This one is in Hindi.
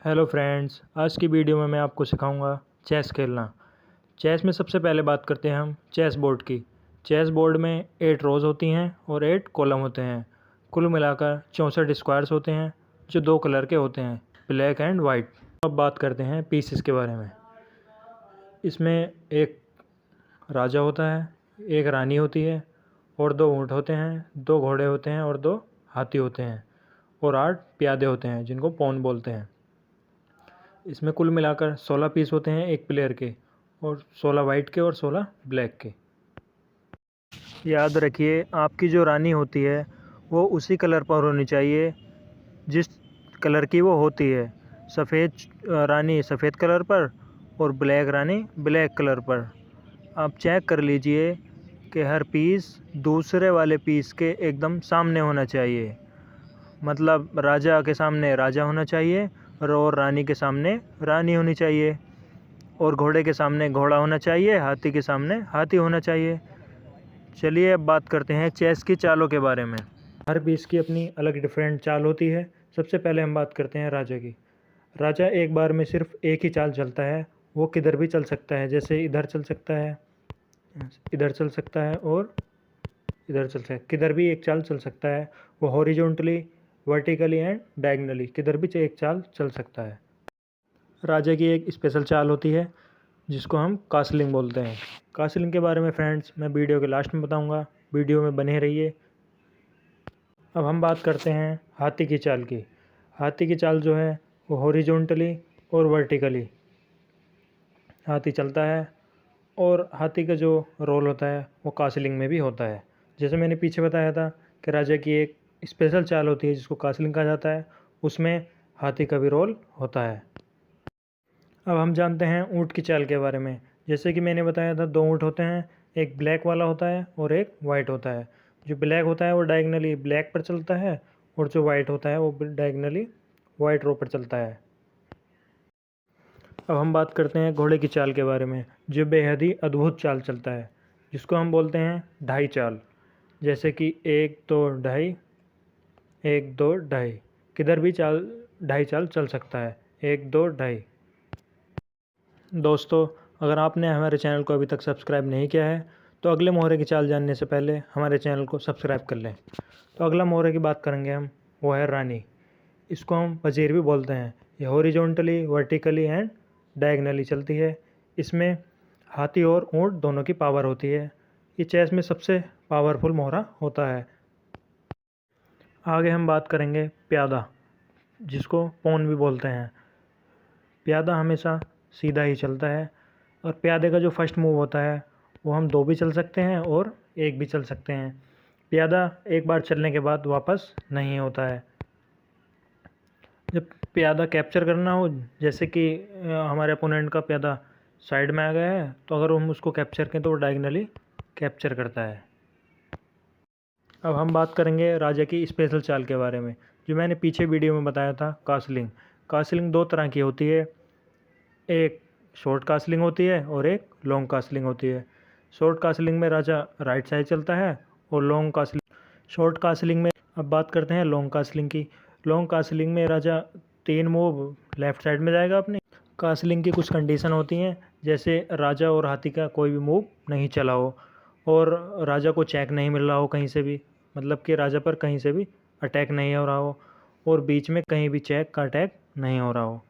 हेलो फ्रेंड्स, आज की वीडियो में मैं आपको सिखाऊंगा चेस खेलना। चेस में सबसे पहले बात करते हैं हम चेस बोर्ड की। चेस बोर्ड में 8 रोज़ होती हैं और 8 कॉलम होते हैं। कुल मिलाकर 64 स्क्वायर्स होते हैं जो 2 कलर के होते हैं, ब्लैक एंड वाइट। अब बात करते हैं पीसेस के बारे में। इसमें एक राजा होता है, एक रानी होती है और 2 ऊँट होते हैं, 2 घोड़े होते हैं और 2 हाथी होते हैं और 8 प्यादे होते हैं जिनको पॉन बोलते हैं। इसमें कुल मिलाकर 16 पीस होते हैं एक प्लेयर के, और 16 वाइट के और 16 ब्लैक के। याद रखिए, आपकी जो रानी होती है वो उसी कलर पर होनी चाहिए जिस कलर की वो होती है। सफ़ेद रानी सफ़ेद कलर पर और ब्लैक रानी ब्लैक कलर पर। आप चेक कर लीजिए कि हर पीस दूसरे वाले पीस के एकदम सामने होना चाहिए। मतलब राजा के सामने राजा होना चाहिए और रानी के सामने रानी होनी चाहिए, और घोड़े के सामने घोड़ा होना चाहिए, हाथी के सामने हाथी होना चाहिए। चलिए अब बात करते हैं चेस की चालों के बारे में। हर पीस की अपनी अलग डिफरेंट चाल होती है। सबसे पहले हम बात करते हैं राजा की। राजा एक बार में सिर्फ एक ही चाल चलता है। वो किधर भी चल सकता है, जैसे इधर चल सकता है, इधर चल सकता है और इधर चल सकता है। किधर भी एक चाल चल सकता है। वो हॉरिजॉन्टली, वर्टिकली एंड डायगनली किधर भी एक चाल चल सकता है। राजा की एक स्पेशल चाल होती है जिसको हम कासलिंग बोलते हैं। कासलिंग के बारे में फ्रेंड्स मैं वीडियो के लास्ट में बताऊंगा, वीडियो में बने रहिए। अब हम बात करते हैं हाथी की चाल की। हाथी की चाल जो है वो हॉरिजॉन्टली और वर्टिकली हाथी चलता है, और हाथी का जो रोल होता है वो कासलिंग में भी होता है। जैसे मैंने पीछे बताया था कि राजा की एक स्पेशल चाल होती है जिसको कासलिंग कहा जाता है, उसमें हाथी का भी रोल होता है। अब हम जानते हैं ऊँट की चाल के बारे में। जैसे कि मैंने बताया था, 2 ऊँट होते हैं, एक ब्लैक वाला होता है और एक वाइट होता है। जो ब्लैक होता है वो डायगनली ब्लैक पर चलता है, और जो वाइट होता है वो डायगनली वाइट रो पर चलता है। अब हम बात करते हैं घोड़े की चाल के बारे में, जो बेहद ही अद्भुत चाल चलता है, जिसको हम बोलते हैं ढाई चाल। जैसे कि 1 2 ढाई, 1 2 ढाई, किधर भी चाल ढाई चाल चल सकता है, 1 2 ढाई। दोस्तों, अगर आपने हमारे चैनल को अभी तक सब्सक्राइब नहीं किया है तो अगले मोहरे की चाल जानने से पहले हमारे चैनल को सब्सक्राइब कर लें। तो अगला मोहरे की बात करेंगे हम, वो है रानी। इसको हम वज़ीर भी बोलते हैं। ये हॉरिजॉन्टली, वर्टिकली एंड डायगनली चलती है। इसमें हाथी और ऊँट दोनों की पावर होती है। ये चेस में सबसे पावरफुल मोहरा होता है। आगे हम बात करेंगे प्यादा, जिसको पौन भी बोलते हैं। प्यादा हमेशा सीधा ही चलता है, और प्यादे का जो फर्स्ट मूव होता है वो हम 2 भी चल सकते हैं और 1 भी चल सकते हैं। प्यादा एक बार चलने के बाद वापस नहीं होता है। जब प्यादा कैप्चर करना हो, जैसे कि हमारे अपोनेंट का प्यादा साइड में आ गया है, तो अगर हम उसको कैप्चर करें तो वो डायगनली कैप्चर करता है। अब हम बात करेंगे राजा की स्पेशल चाल के बारे में, जो मैंने पीछे वीडियो में बताया था, कासलिंग। कासलिंग 2 तरह की होती है, एक शॉर्ट कासलिंग होती है और एक लॉन्ग कासलिंग होती है। शॉर्ट कासलिंग में राजा राइट साइड चलता है, और लॉन्ग कासलिंग शॉर्ट कासलिंग में अब बात करते हैं लॉन्ग कासलिंग की। लॉन्ग कासलिंग में राजा 3 मूव लेफ़्ट साइड में जाएगा अपनी। कासलिंग की कुछ कंडीशन होती हैं, जैसे राजा और हाथी का कोई भी मूव नहीं चला हो, और राजा को चेक नहीं मिल रहा हो कहीं से भी, मतलब कि राजा पर कहीं से भी अटैक नहीं हो रहा हो, और बीच में कहीं भी चेक का अटैक नहीं हो रहा हो।